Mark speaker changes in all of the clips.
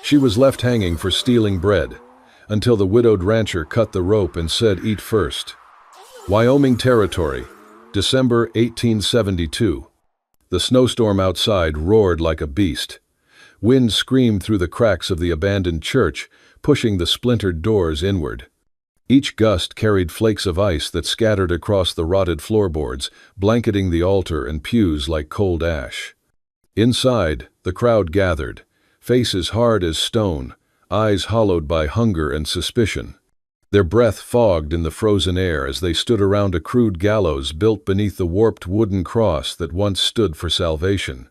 Speaker 1: She was left hanging for stealing bread, until the widowed rancher cut the rope and said, "Eat first." Wyoming Territory, December 1872. The snowstorm outside roared like a beast. Wind screamed through the cracks of the abandoned church, pushing the splintered doors inward. Each gust carried flakes of ice that scattered across the rotted floorboards, blanketing the altar and pews like cold ash. Inside, the crowd gathered, faces hard as stone, eyes hollowed by hunger and suspicion. Their breath fogged in the frozen air as they stood around a crude gallows built beneath the warped wooden cross that once stood for salvation.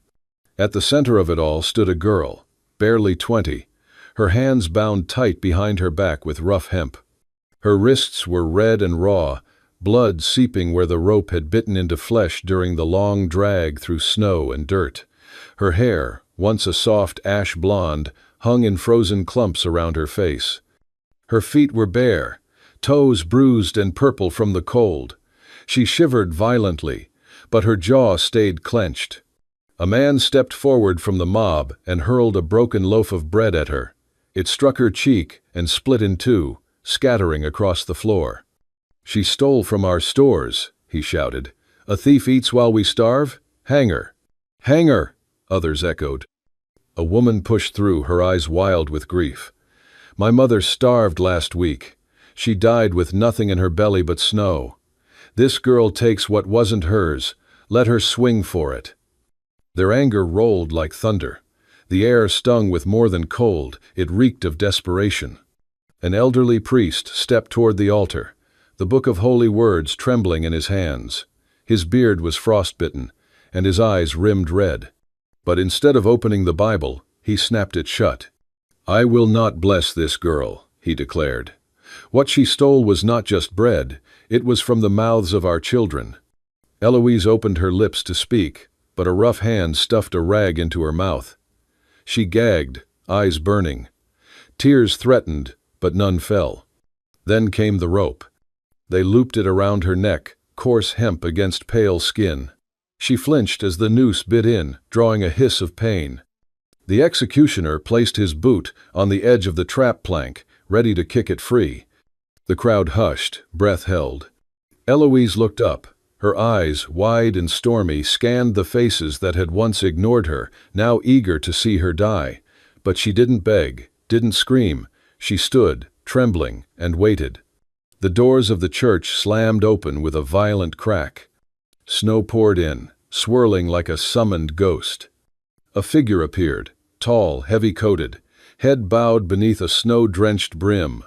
Speaker 1: At the center of it all stood a girl, barely 20, her hands bound tight behind her back with rough hemp. Her wrists were red and raw, blood seeping where the rope had bitten into flesh during the long drag through snow and dirt. Her hair, once a soft ash blonde, hung in frozen clumps around her face. Her feet were bare, toes bruised and purple from the cold. She shivered violently, but her jaw stayed clenched. A man stepped forward from the mob and hurled a broken loaf of bread at her. It struck her cheek and split in two, scattering across the floor. "She stole from our stores," he shouted. "A thief eats while we starve? Hang her! Hang her!" others echoed. A woman pushed through, her eyes wild with grief. "My mother starved last week. She died with nothing in her belly but snow. This girl takes what wasn't hers. Let her swing for it." Their anger rolled like thunder. The air stung with more than cold, it reeked of desperation. An elderly priest stepped toward the altar, the book of holy words trembling in his hands. His beard was frostbitten, and his eyes rimmed red. But instead of opening the Bible, he snapped it shut. "I will not bless this girl," he declared. "What she stole was not just bread, it was from the mouths of our children." Eloise opened her lips to speak, but a rough hand stuffed a rag into her mouth. She gagged, eyes burning. Tears threatened, but none fell. Then came the rope. They looped it around her neck, coarse hemp against pale skin. She flinched as the noose bit in, drawing a hiss of pain. The executioner placed his boot on the edge of the trap plank, ready to kick it free. The crowd hushed, breath held. Eloise looked up. Her eyes, wide and stormy, scanned the faces that had once ignored her, now eager to see her die. But she didn't beg, didn't scream. She stood, trembling, and waited. The doors of the church slammed open with a violent crack. Snow poured in, swirling like a summoned ghost. A figure appeared, tall, heavy-coated, head bowed beneath a snow-drenched brim.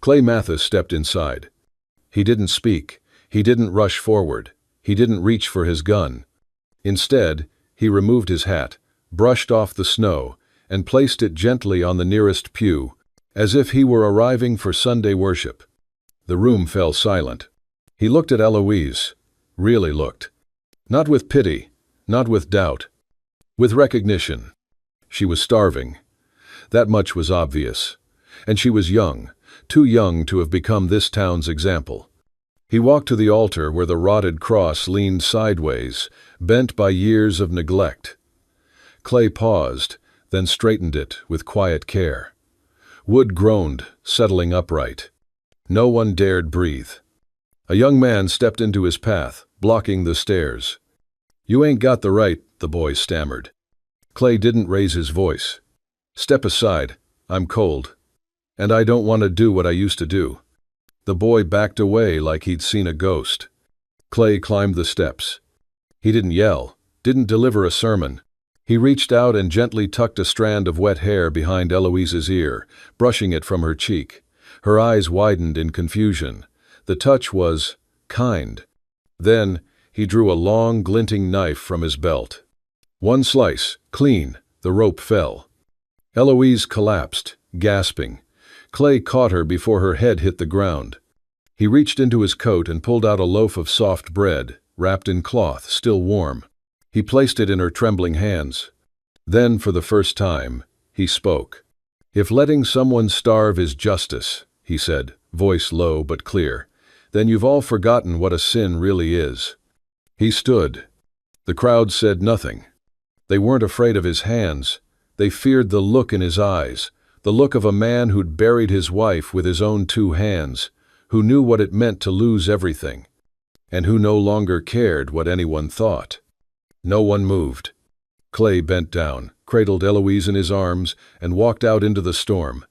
Speaker 1: Clay Mathis stepped inside. He didn't speak. He didn't rush forward. He didn't reach for his gun. Instead, he removed his hat, brushed off the snow, and placed it gently on the nearest pew, as if he were arriving for Sunday worship. The room fell silent. He looked at Eloise, really looked. Not with pity, not with doubt, with recognition. She was starving. That much was obvious. And she was young, too young to have become this town's example. He walked to the altar where the rotted cross leaned sideways, bent by years of neglect. Clay paused, then straightened it with quiet care. Wood groaned, settling upright. No one dared breathe. A young man stepped into his path, blocking the stairs. "You ain't got the right," the boy stammered. Clay didn't raise his voice. "Step aside. I'm cold. And I don't want to do what I used to do." The boy backed away like he'd seen a ghost. Clay climbed the steps. He didn't yell, didn't deliver a sermon. He reached out and gently tucked a strand of wet hair behind Eloise's ear, brushing it from her cheek. Her eyes widened in confusion. The touch was kind. Then he drew a long, glinting knife from his belt. One slice, clean, the rope fell. Eloise collapsed, gasping. Clay caught her before her head hit the ground. He reached into his coat and pulled out a loaf of soft bread, wrapped in cloth, still warm. He placed it in her trembling hands. Then, for the first time, he spoke. "If letting someone starve is justice," he said, voice low but clear, "then you've all forgotten what a sin really is." He stood. The crowd said nothing. They weren't afraid of his hands. They feared the look in his eyes, the look of a man who'd buried his wife with his own 2 hands, who knew what it meant to lose everything, and who no longer cared what anyone thought. No one moved. Clay bent down, cradled Eloise in his arms, and walked out into the storm.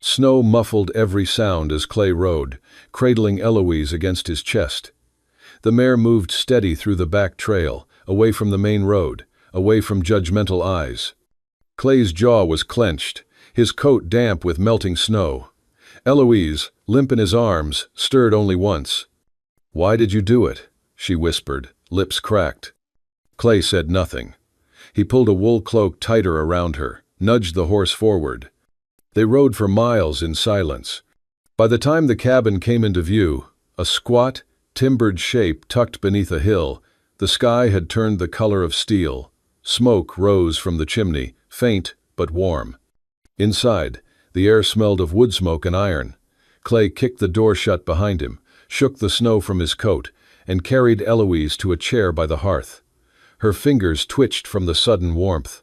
Speaker 1: Snow muffled every sound as Clay rode, cradling Eloise against his chest. The mare moved steady through the back trail, away from the main road, away from judgmental eyes. Clay's jaw was clenched, his coat damp with melting snow. Eloise, limp in his arms, stirred only once. "Why did you do it?" she whispered, lips cracked. Clay said nothing. He pulled a wool cloak tighter around her, nudged the horse forward. They rode for miles in silence. By the time the cabin came into view, a squat, timbered shape tucked beneath a hill, the sky had turned the color of steel. Smoke rose from the chimney, faint but warm. Inside, the air smelled of wood smoke and iron. Clay kicked the door shut behind him, shook the snow from his coat, and carried Eloise to a chair by the hearth. Her fingers twitched from the sudden warmth.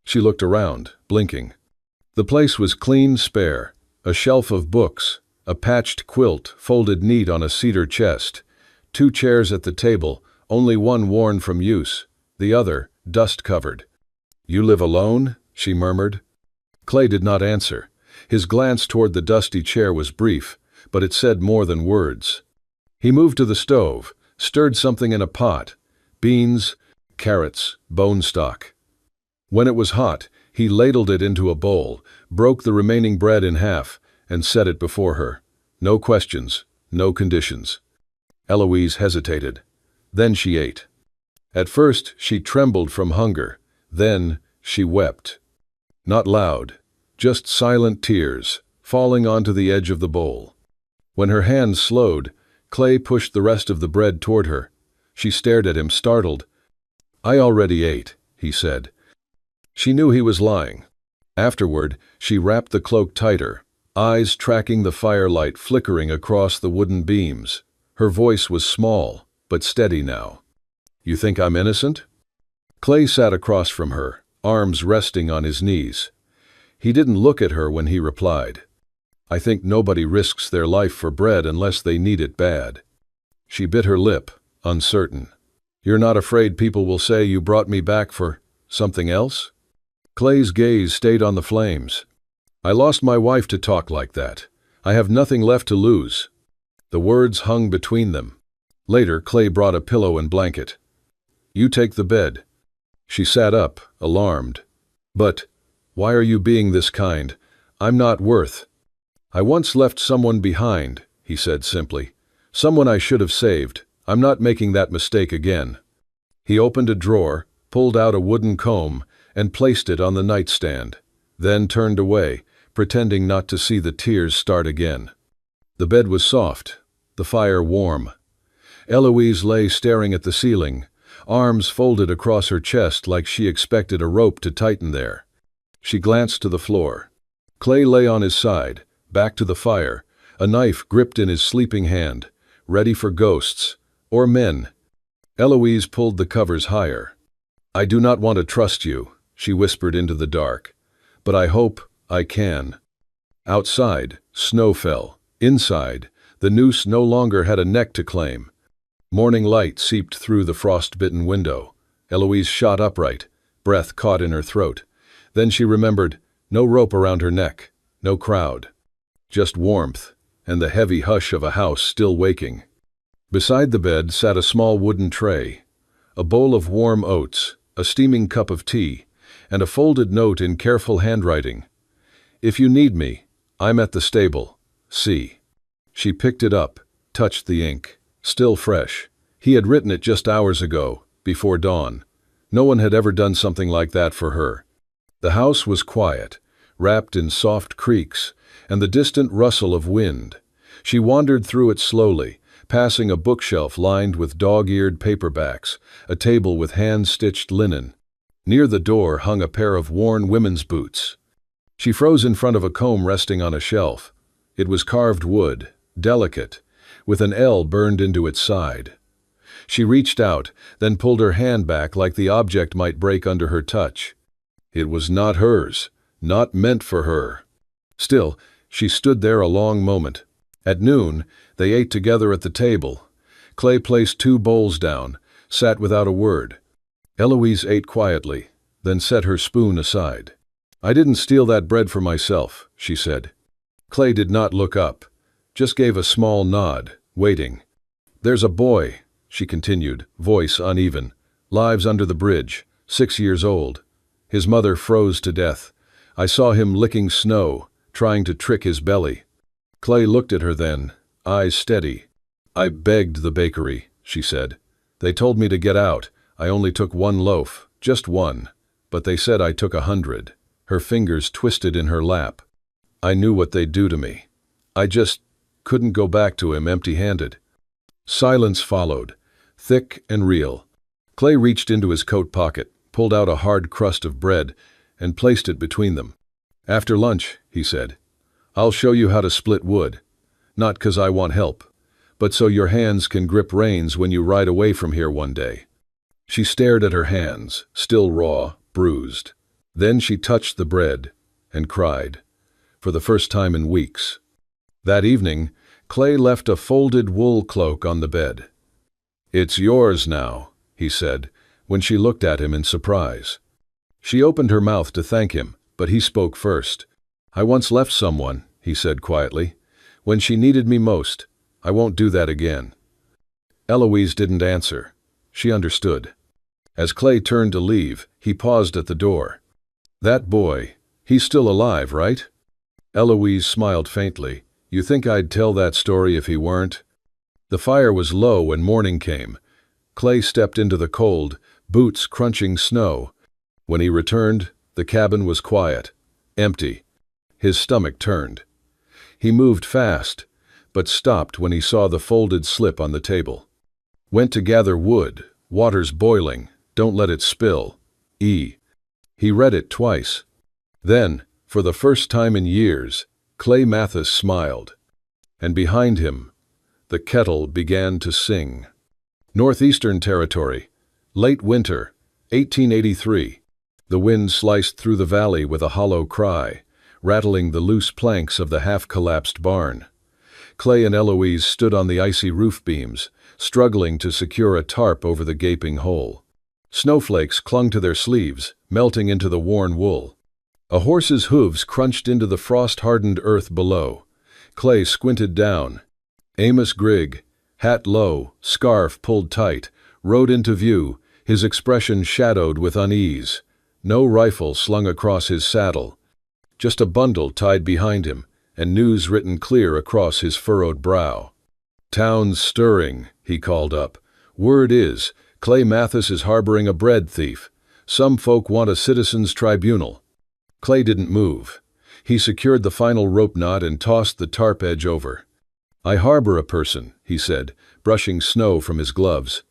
Speaker 1: She looked around, blinking. The place was clean, spare, a shelf of books, a patched quilt folded neat on a cedar chest, 2 chairs at the table, only one worn from use, the other dust-covered. "You live alone?" she murmured. Clay did not answer. His glance toward the dusty chair was brief, but it said more than words. He moved to the stove, stirred something in a pot, beans, carrots, bone stock. When it was hot, he ladled it into a bowl, broke the remaining bread in half, and set it before her. No questions, no conditions. Eloise hesitated. Then she ate. At first, she trembled from hunger. Then, she wept. Not loud, just silent tears, falling onto the edge of the bowl. When her hand slowed, Clay pushed the rest of the bread toward her. She stared at him, startled. "I already ate," he said. She knew he was lying. Afterward, she wrapped the cloak tighter, eyes tracking the firelight flickering across the wooden beams. Her voice was small, but steady now. "You think I'm innocent?" Clay sat across from her, arms resting on his knees. He didn't look at her when he replied. "I think nobody risks their life for bread unless they need it bad." She bit her lip, uncertain. "You're not afraid people will say you brought me back for something else?" Clay's gaze stayed on the flames. "I lost my wife to talk like that. I have nothing left to lose." The words hung between them. Later, Clay brought a pillow and blanket. "You take the bed." She sat up, alarmed. "But why are you being this kind? I'm not worth." "I once left someone behind," he said simply. "Someone I should have saved. I'm not making that mistake again." He opened a drawer, pulled out a wooden comb, and placed it on the nightstand, then turned away, pretending not to see the tears start again. The bed was soft, the fire warm. Eloise lay staring at the ceiling, arms folded across her chest like she expected a rope to tighten there. She glanced to the floor. Clay lay on his side, back to the fire, a knife gripped in his sleeping hand, ready for ghosts, or men. Eloise pulled the covers higher. "I do not want to trust you," she whispered into the dark, "but I hope I can." Outside, snow fell. Inside, the noose no longer had a neck to claim. Morning light seeped through the frost-bitten window. Eloise shot upright, breath caught in her throat. Then she remembered, no rope around her neck, no crowd. Just warmth, and the heavy hush of a house still waking. Beside the bed sat a small wooden tray, a bowl of warm oats, a steaming cup of tea, and a folded note in careful handwriting. "If you need me, I'm at the stable. See." She picked it up, touched the ink. Still fresh. He had written it just hours ago, before dawn. No one had ever done something like that for her. The house was quiet, wrapped in soft creaks, and the distant rustle of wind. She wandered through it slowly, passing a bookshelf lined with dog-eared paperbacks, a table with hand-stitched linen. Near the door hung a pair of worn women's boots. She froze in front of a comb resting on a shelf. It was carved wood, delicate, with an L burned into its side. She reached out, then pulled her hand back like the object might break under her touch. It was not hers, not meant for her. Still, she stood there a long moment. At noon, they ate together at the table. Clay placed 2 bowls down, sat without a word. Eloise ate quietly, then set her spoon aside. "I didn't steal that bread for myself," she said. Clay did not look up, just gave a small nod, waiting. "There's a boy," she continued, voice uneven, "lives under the bridge, 6 years old. His mother froze to death. I saw him licking snow, trying to trick his belly." Clay looked at her then, eyes steady. "I begged the bakery," she said. "They told me to get out. I only took 1 loaf, just 1. But they said I took 100. Her fingers twisted in her lap. "I knew what they'd do to me. I just couldn't go back to him empty-handed." Silence followed, thick and real. Clay reached into his coat pocket, pulled out a hard crust of bread, and placed it between them. "After lunch," he said, "I'll show you how to split wood. Not 'cause I want help, but so your hands can grip reins when you ride away from here one day." She stared at her hands, still raw, bruised. Then she touched the bread and cried, for the first time in weeks. That evening, Clay left a folded wool cloak on the bed. "It's yours now," he said, when she looked at him in surprise. She opened her mouth to thank him, but he spoke first. "I once left someone," he said quietly, "when she needed me most. I won't do that again." Eloise didn't answer. She understood. As Clay turned to leave, he paused at the door. "That boy, he's still alive, right?" Eloise smiled faintly. "You think I'd tell that story if he weren't?" The fire was low when morning came. Clay stepped into the cold, boots crunching snow. When he returned, the cabin was quiet, empty. His stomach turned. He moved fast, but stopped when he saw the folded slip on the table. "Went to gather wood, water's boiling, don't let it spill. E." He read it twice. Then, for the first time in years, Clay Mathis smiled. And behind him, the kettle began to sing. Northeastern Territory, late winter, 1883. The wind sliced through the valley with a hollow cry, rattling the loose planks of the half-collapsed barn. Clay and Eloise stood on the icy roof beams, struggling to secure a tarp over the gaping hole. Snowflakes clung to their sleeves, melting into the worn wool. A horse's hooves crunched into the frost-hardened earth below. Clay squinted down. Amos Grigg, hat low, scarf pulled tight, rode into view, his expression shadowed with unease. No rifle slung across his saddle. Just a bundle tied behind him, and news written clear across his furrowed brow. "Town's stirring," he called up. "Word is, Clay Mathis is harboring a bread thief. Some folk want a citizen's tribunal." Clay didn't move. He secured the final rope knot and tossed the tarp edge over. "I harbor a person," he said, brushing snow from his gloves.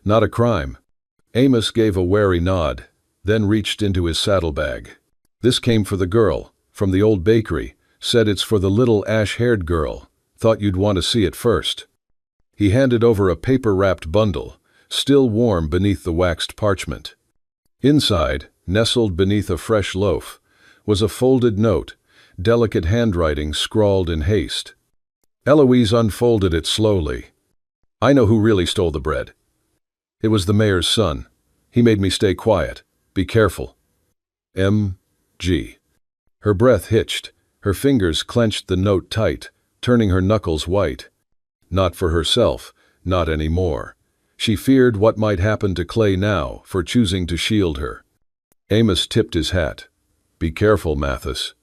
Speaker 1: "Not a crime." Amos gave a wary nod, then reached into his saddlebag. "This came for the girl, from the old bakery. Said it's for the little ash-haired girl. Thought you'd want to see it first." He handed over a paper-wrapped bundle, still warm beneath the waxed parchment. Inside, nestled beneath a fresh loaf, was a folded note, delicate handwriting scrawled in haste. Eloise unfolded it slowly. "I know who really stole the bread. It was the mayor's son. He made me stay quiet. Be careful. M.G." Her breath hitched. Her fingers clenched the note tight, turning her knuckles white. Not for herself, not anymore. She feared what might happen to Clay now for choosing to shield her. Amos tipped his hat. "Be careful, Mathis."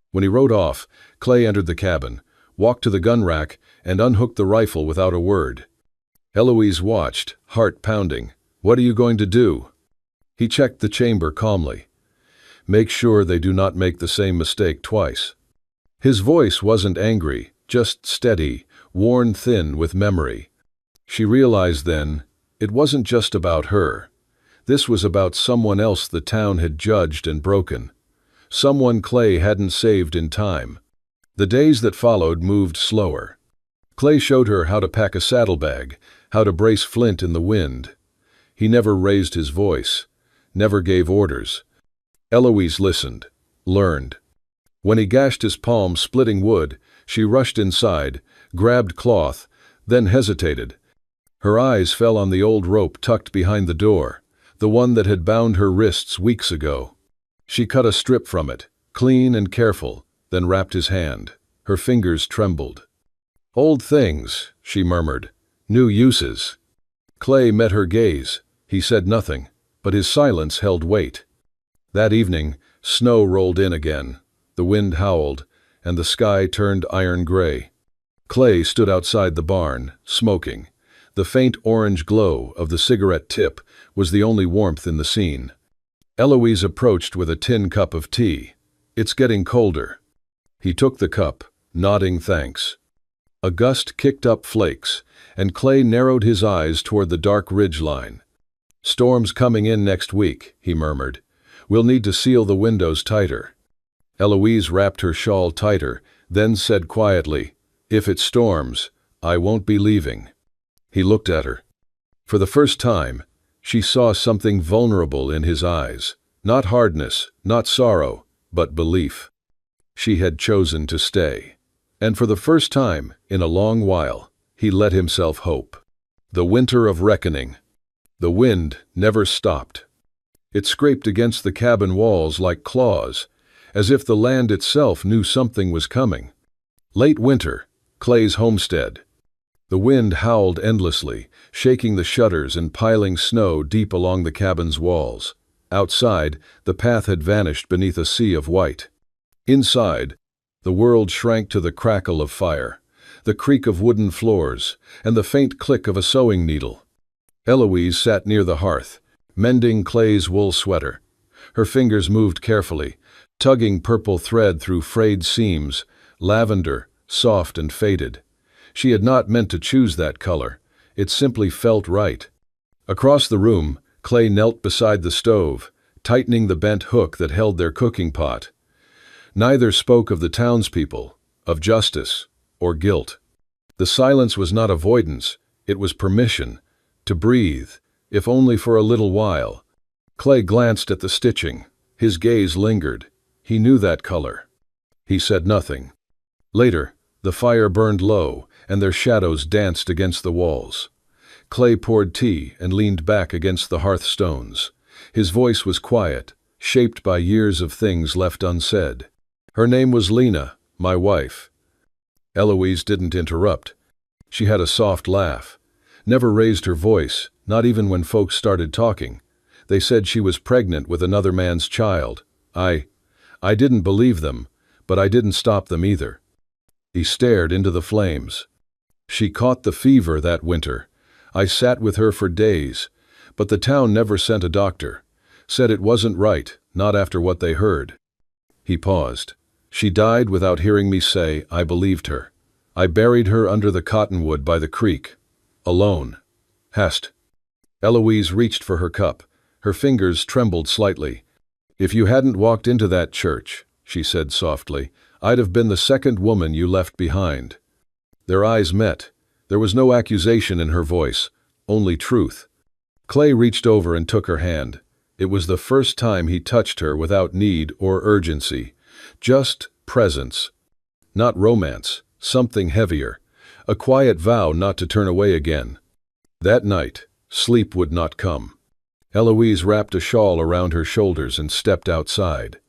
Speaker 1: When he rode off, Clay entered the cabin, walked to the gun rack, and unhooked the rifle without a word. Eloise watched, heart pounding. "What are you going to do?" He checked the chamber calmly. "Make sure they do not make the same mistake twice." His voice wasn't angry, just steady, worn thin with memory. She realized then, it wasn't just about her. This was about someone else the town had judged and broken. Someone Clay hadn't saved in time. The days that followed moved slower. Clay showed her how to pack a saddlebag, how to brace flint in the wind. He never raised his voice, never gave orders. Eloise listened, learned. When he gashed his palm splitting wood, she rushed inside, grabbed cloth, then hesitated. Her eyes fell on the old rope tucked behind the door, the one that had bound her wrists weeks ago. She cut a strip from it, clean and careful, then wrapped his hand. Her fingers trembled. "Old things," she murmured. "New uses." Clay met her gaze. He said nothing, but his silence held weight. That evening, snow rolled in again. The wind howled, and the sky turned iron gray. Clay stood outside the barn, smoking. The faint orange glow of the cigarette tip was the only warmth in the scene. Eloise approached with a tin cup of tea. "It's getting colder." He took the cup, nodding thanks. A gust kicked up flakes, and Clay narrowed his eyes toward the dark ridge line. "Storm's coming in next week," he murmured. "We'll need to seal the windows tighter." Eloise wrapped her shawl tighter, then said quietly, "If it storms, I won't be leaving." He looked at her. For the first time, she saw something vulnerable in his eyes. Not hardness, not sorrow, but belief. She had chosen to stay. And for the first time, in a long while, he let himself hope. The winter of reckoning. The wind never stopped. It scraped against the cabin walls like claws, as if the land itself knew something was coming. Late winter, Clay's homestead. The wind howled endlessly, shaking the shutters and piling snow deep along the cabin's walls. Outside, the path had vanished beneath a sea of white. Inside, the world shrank to the crackle of fire, the creak of wooden floors, and the faint click of a sewing needle. Eloise sat near the hearth, mending Clay's wool sweater. Her fingers moved carefully, tugging purple thread through frayed seams, lavender, soft and faded. She had not meant to choose that color. It simply felt right. Across the room, Clay knelt beside the stove, tightening the bent hook that held their cooking pot. Neither spoke of the townspeople, of justice, or guilt. The silence was not avoidance, it was permission, to breathe, if only for a little while. Clay glanced at the stitching. His gaze lingered. He knew that color. He said nothing. Later, the fire burned low, and their shadows danced against the walls. Clay poured tea and leaned back against the hearthstones. His voice was quiet, shaped by years of things left unsaid. "Her name was Lena, my wife." Eloise didn't interrupt. She had a soft laugh. Never raised her voice, not even when folks started talking. They said she was pregnant with another man's child. I didn't believe them, but I didn't stop them either. He stared into the flames. "She caught the fever that winter. I sat with her for days, but the town never sent a doctor. Said it wasn't right, not after what they heard." He paused. "She died without hearing me say I believed her. I buried her under the cottonwood by the creek. Alone. Hast." Eloise reached for her cup. Her fingers trembled slightly. "If you hadn't walked into that church," she said softly, "I'd have been the second woman you left behind." Their eyes met. There was no accusation in her voice, only truth. Clay reached over and took her hand. It was the first time he touched her without need or urgency. Just presence. Not romance, something heavier. A quiet vow not to turn away again. That night, sleep would not come. Eloise wrapped a shawl around her shoulders and stepped outside.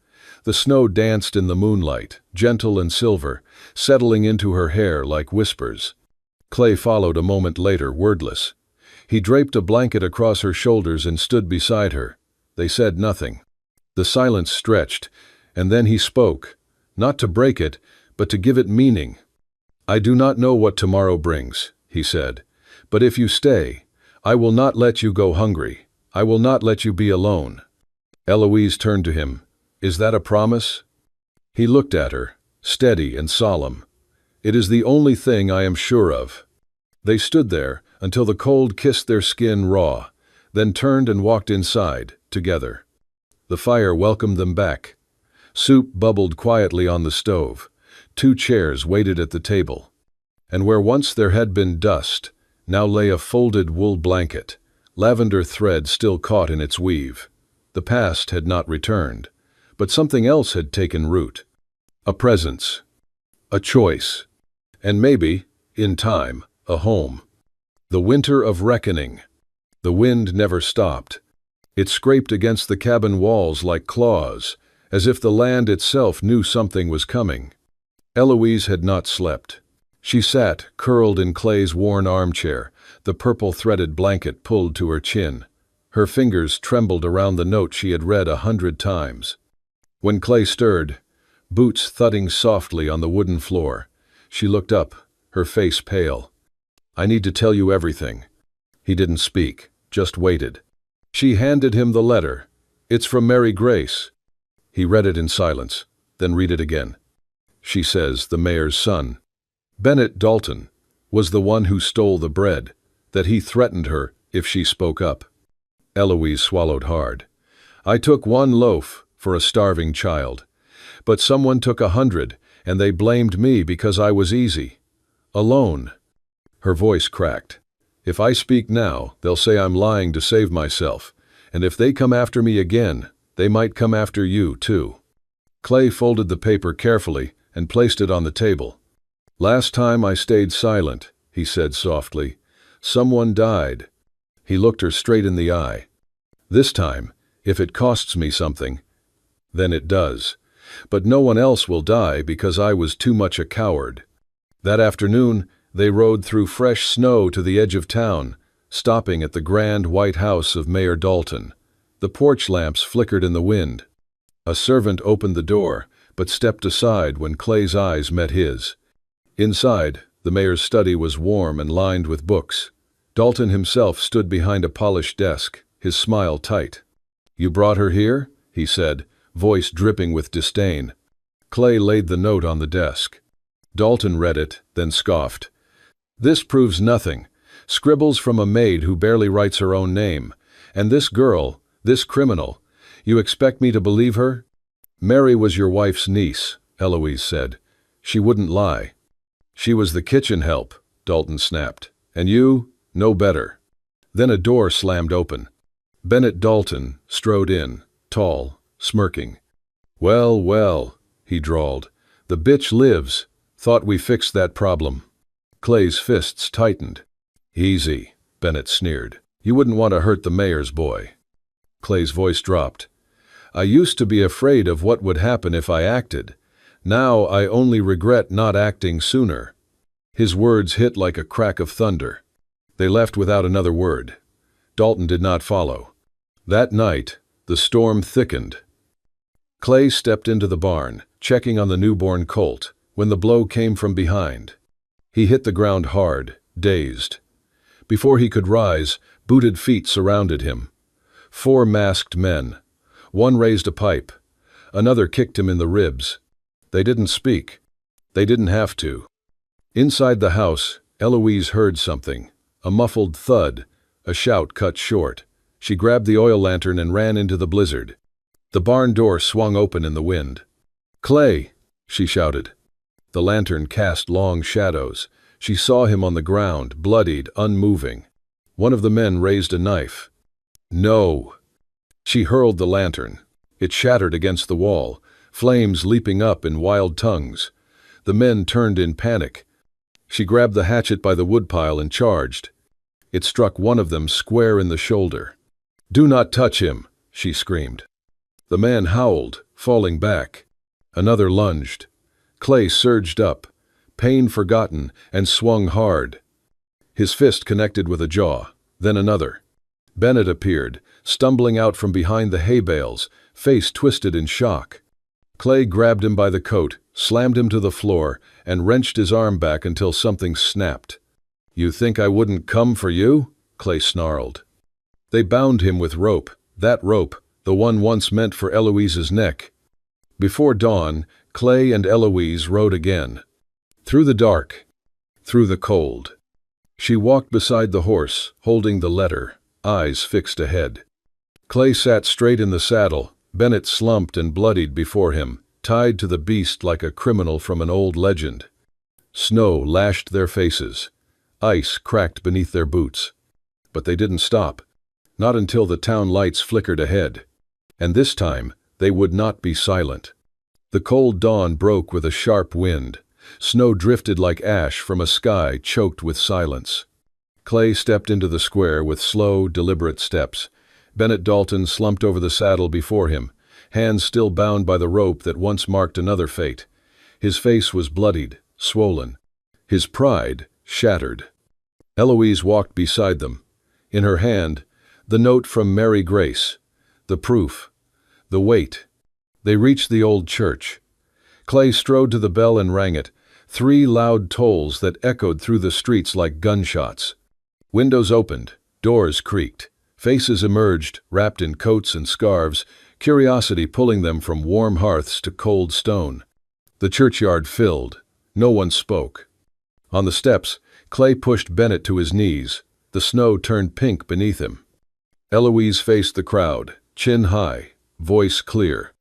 Speaker 1: The snow danced in the moonlight, gentle and silver, settling into her hair like whispers. Clay followed a moment later, wordless. He draped a blanket across her shoulders and stood beside her. They said nothing. The silence stretched, and then he spoke, not to break it, but to give it meaning. "I do not know what tomorrow brings," he said, "but if you stay, I will not let you go hungry. I will not let you be alone." Eloise turned to him. "Is that a promise?" He looked at her, steady and solemn. "It is the only thing I am sure of." They stood there until the cold kissed their skin raw, then turned and walked inside, together. The fire welcomed them back. Soup bubbled quietly on the stove. 2 chairs waited at the table. And where once there had been dust, now lay a folded wool blanket, lavender thread still caught in its weave. The past had not returned, but something else had taken root. a presence, a choice, and maybe, in time, a home. The winter of reckoning. The wind never stopped. It scraped against the cabin walls like claws, as if the land itself knew something was coming. Eloise had not slept. She sat, curled in Clay's worn armchair, the purple threaded blanket pulled to her chin. Her fingers trembled around the note she had read 100 times. When Clay stirred, boots thudding softly on the wooden floor, she looked up, her face pale. "I need to tell you everything." He didn't speak, just waited. She handed him the letter. "It's from Mary Grace." He read it in silence, then read it again. "She says the mayor's son, Bennett Dalton, was the one who stole the bread, that he threatened her if she spoke up." Eloise swallowed hard. "I took 1 loaf for a starving child, but someone took 100, and they blamed me because I was easy. Alone." Her voice cracked. "If I speak now, they'll say I'm lying to save myself, and if they come after me again, they might come after you, too." Clay folded the paper carefully and placed it on the table. "Last time I stayed silent," he said softly. "Someone died." He looked her straight in the eye. "This time, if it costs me something, then it does. But no one else will die because I was too much a coward." That afternoon, they rode through fresh snow to the edge of town, stopping at the grand white house of Mayor Dalton. The porch lamps flickered in the wind. A servant opened the door, but stepped aside when Clay's eyes met his. Inside, the mayor's study was warm and lined with books. Dalton himself stood behind a polished desk, his smile tight. "You brought her here?" he said, voice dripping with disdain. Clay laid the note on the desk. Dalton read it, then scoffed. "This proves nothing. Scribbles from a maid who barely writes her own name. And this girl, this criminal, you expect me to believe her?" "Mary was your wife's niece," Eloise said. "She wouldn't lie." "She was the kitchen help," Dalton snapped. "And you, no better." Then a door slammed open. Bennett Dalton strode in, tall, smirking. "Well, well," he drawled. "The bitch lives. Thought we fixed that problem." Clay's fists tightened. "Easy," Bennett sneered. "You wouldn't want to hurt the mayor's boy." Clay's voice dropped. "I used to be afraid of what would happen if I acted. Now I only regret not acting sooner." His words hit like a crack of thunder. They left without another word. Dalton did not follow. That night, the storm thickened. Clay stepped into the barn, checking on the newborn colt, when the blow came from behind. He hit the ground hard, dazed. Before he could rise, booted feet surrounded him. 4 masked men. One raised a pipe. Another kicked him in the ribs. They didn't speak. They didn't have to. Inside the house, Eloise heard something. A muffled thud, a shout cut short. She grabbed the oil lantern and ran into the blizzard. The barn door swung open in the wind. "Clay!" she shouted. The lantern cast long shadows. She saw him on the ground, bloodied, unmoving. One of the men raised a knife. "No!" She hurled the lantern. It shattered against the wall, flames leaping up in wild tongues. The men turned in panic. She grabbed the hatchet by the woodpile and charged. It struck one of them square in the shoulder. "Do not touch him!" she screamed. The man howled, falling back. Another lunged. Clay surged up, pain forgotten, and swung hard. His fist connected with a jaw, then another. Bennett appeared, stumbling out from behind the hay bales, face twisted in shock. Clay grabbed him by the coat, slammed him to the floor, and wrenched his arm back until something snapped. "You think I wouldn't come for you?" Clay snarled. They bound him with rope, that rope, the one once meant for Eloise's neck. Before dawn, Clay and Eloise rode again. Through the dark, through the cold. She walked beside the horse, holding the letter, eyes fixed ahead. Clay sat straight in the saddle, Bennett slumped and bloodied before him, tied to the beast like a criminal from an old legend. Snow lashed their faces. Ice cracked beneath their boots. But they didn't stop, not until the town lights flickered ahead. And this time, they would not be silent. The cold dawn broke with a sharp wind. Snow drifted like ash from a sky choked with silence. Clay stepped into the square with slow, deliberate steps. Bennett Dalton slumped over the saddle before him, hands still bound by the rope that once marked another fate. His face was bloodied, swollen. His pride shattered. Eloise walked beside them. In her hand, the note from Mary Grace, the proof, the weight. They reached the old church. Clay strode to the bell and rang it, 3 loud tolls that echoed through the streets like gunshots. Windows opened, doors creaked. Faces emerged, wrapped in coats and scarves, curiosity pulling them from warm hearths to cold stone. The churchyard filled. No one spoke. On the steps, Clay pushed Bennett to his knees. The snow turned pink beneath him. Eloise faced the crowd, chin high, voice clear.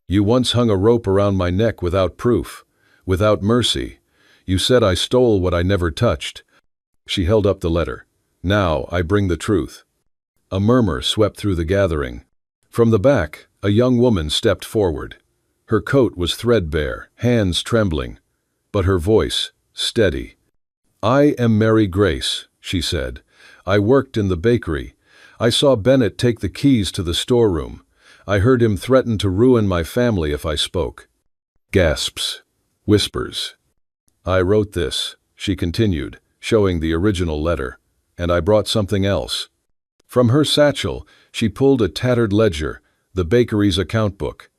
Speaker 1: You once hung a rope around my neck without proof, without mercy. You said I stole what I never touched. She held up the letter. Now I bring the truth. A murmur swept through the gathering. From the back, a young woman stepped forward. Her coat was threadbare, hands trembling, but her voice steady. I am Mary Grace, she said. I worked in the bakery. I saw Bennett take the keys to the storeroom. I heard him threaten to ruin my family if I spoke. Gasps. Whispers. I wrote this, she continued, showing the original letter, and I brought something else. From her satchel, she pulled a tattered ledger, the bakery's account book.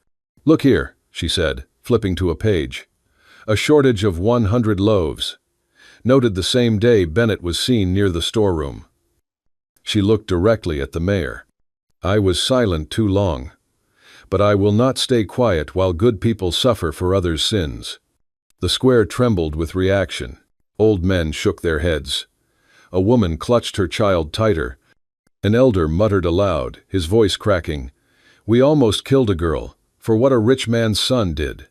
Speaker 1: Look here, she said, flipping to a page. A shortage of 100 loaves. Noted the same day Bennett was seen near the storeroom. She looked directly at the mayor. I was silent too long. But I will not stay quiet while good people suffer for others' sins. The square trembled with reaction. Old men shook their heads. A woman clutched her child tighter. An elder muttered aloud, his voice cracking. We almost killed a girl, for what a rich man's son did.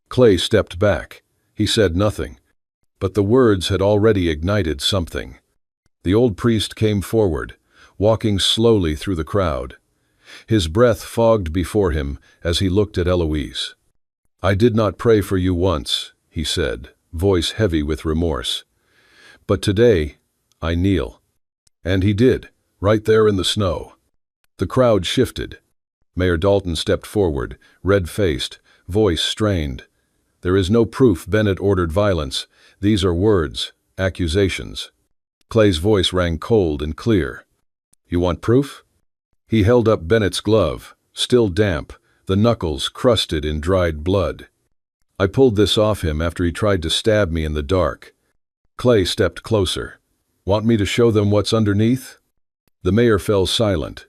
Speaker 1: Clay stepped back. He said nothing. But the words had already ignited something. The old priest came forward, walking slowly through the crowd. His breath fogged before him as he looked at Eloise. I did not pray for you once, he said, voice heavy with remorse. But today, I kneel. And he did, right there in the snow. The crowd shifted. Mayor Dalton stepped forward, red-faced, voice strained. There is no proof Bennett ordered violence. These are words, accusations. Clay's voice rang cold and clear. You want proof? He held up Bennett's glove, still damp, the knuckles crusted in dried blood. I pulled this off him after he tried to stab me in the dark. Clay stepped closer. Want me to show them what's underneath? The mayor fell silent.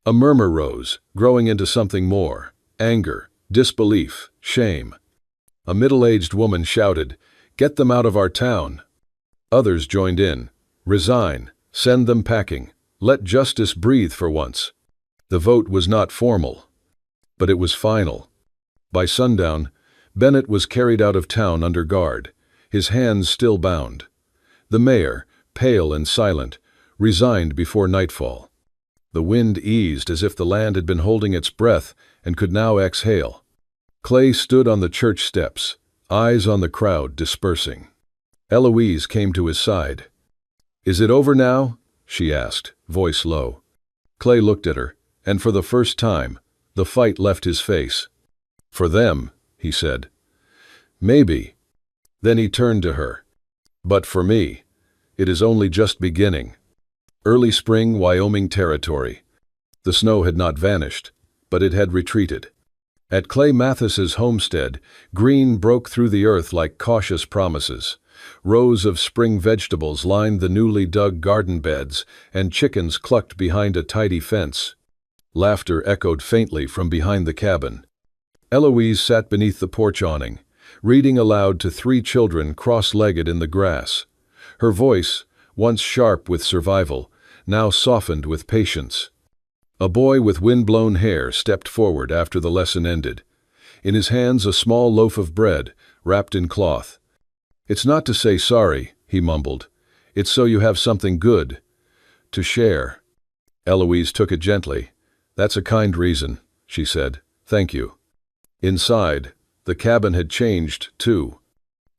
Speaker 1: A murmur rose, growing into something more. Anger, disbelief, shame. A middle-aged woman shouted, Get them out of our town. Others joined in. Resign. Send them packing. Let justice breathe for once. The vote was not formal, but it was final. By sundown, Bennett was carried out of town under guard, his hands still bound. The mayor, pale and silent, resigned before nightfall. The wind eased as if the land had been holding its breath and could now exhale. Clay stood on the church steps, eyes on the crowd dispersing. Eloise came to his side. Is it over now? She asked, voice low. Clay looked at her, and for the first time, the fight left his face. For them, he said. Maybe. Then he turned to her. But for me, it is only just beginning. Early spring Wyoming territory. The snow had not vanished, but it had retreated. At Clay Mathis's homestead, green broke through the earth like cautious promises. Rows of spring vegetables lined the newly dug garden beds, and chickens clucked behind a tidy fence. Laughter echoed faintly from behind the cabin. Eloise sat beneath the porch awning, reading aloud to 3 children cross-legged in the grass. Her voice, once sharp with survival, now softened with patience. A boy with wind-blown hair stepped forward after the lesson ended. In his hands a small loaf of bread, wrapped in cloth. It's not to say sorry, he mumbled. It's so you have something good to share. Eloise took it gently. That's a kind reason, she said. Thank you. Inside, The cabin had changed, too.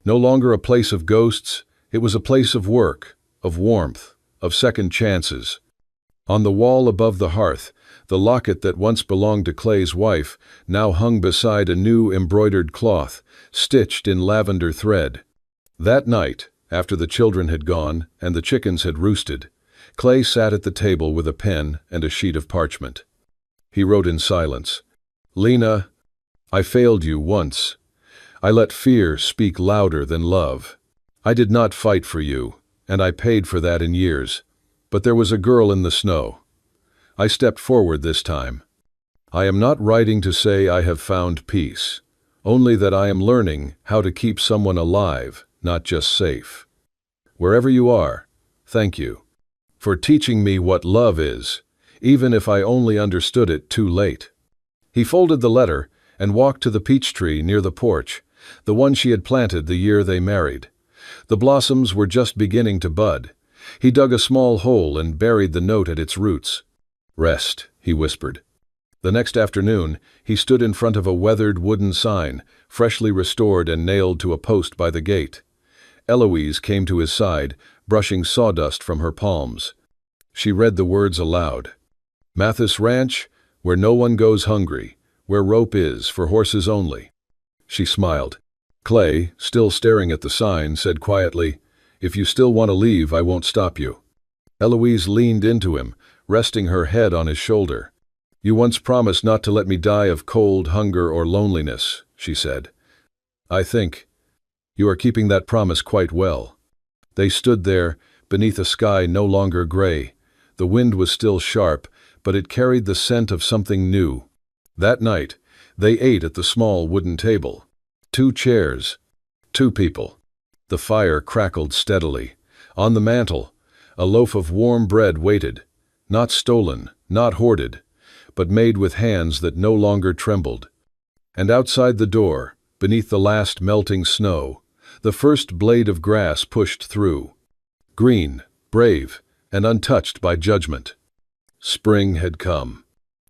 Speaker 1: No longer a place of ghosts, it was a place of work, of warmth, of second chances. On the wall above the hearth, the locket that once belonged to Clay's wife now hung beside a new embroidered cloth, stitched in lavender thread. That night, after the children had gone and the chickens had roosted, Clay sat at the table with a pen and a sheet of parchment. He wrote in silence, "Lena, I failed you once. I let fear speak louder than love. I did not fight for you, and I paid for that in years. But there was a girl in the snow. I stepped forward this time. I am not writing to say I have found peace, only that I am learning how to keep someone alive, not just safe. Wherever you are, thank you for teaching me what love is, even if I only understood it too late." He folded the letter and walked to the peach tree near the porch, the one she had planted the year they married. The blossoms were just beginning to bud. He dug a small hole and buried the note at its roots. "Rest," he whispered. The next afternoon, he stood in front of a weathered wooden sign, freshly restored and nailed to a post by the gate. Eloise came to his side, brushing sawdust from her palms. She read the words aloud. "Mathis Ranch, where no one goes hungry, where rope is for horses only." She smiled. Clay, still staring at the sign, said quietly, "If you still want to leave, I won't stop you." Eloise leaned into him, resting her head on his shoulder. "You once promised not to let me die of cold, hunger, or loneliness," she said. "I think you are keeping that promise quite well." They stood there, beneath a sky no longer gray. The wind was still sharp, but it carried the scent of something new. That night, they ate at the small wooden table. 2 chairs, 2 people. The fire crackled steadily. On the mantel, a loaf of warm bread waited, not stolen, not hoarded, but made with hands that no longer trembled. And outside the door, beneath the last melting snow, the first blade of grass pushed through. Green, brave, and untouched by judgment. Spring had come.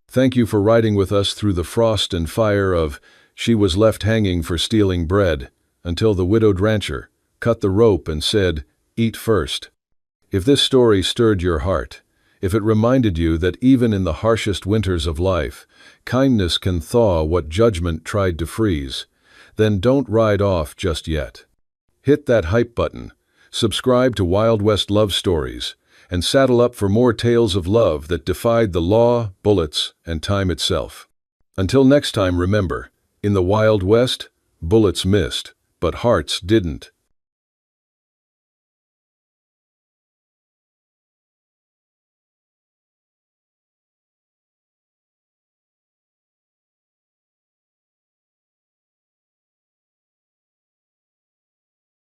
Speaker 1: "Thank you for riding with us through the frost and fire of..." She was left hanging for stealing bread, until the widowed rancher cut the rope and said, "Eat first." If this story stirred your heart, if it reminded you that even in the harshest winters of life, kindness can thaw what judgment tried to freeze, then don't ride off just yet. Hit that hype button, subscribe to Wild West Love Stories, and saddle up for more tales of love that defied the law, bullets, and time itself. Until next time, remember, in the Wild West, bullets missed, but hearts didn't.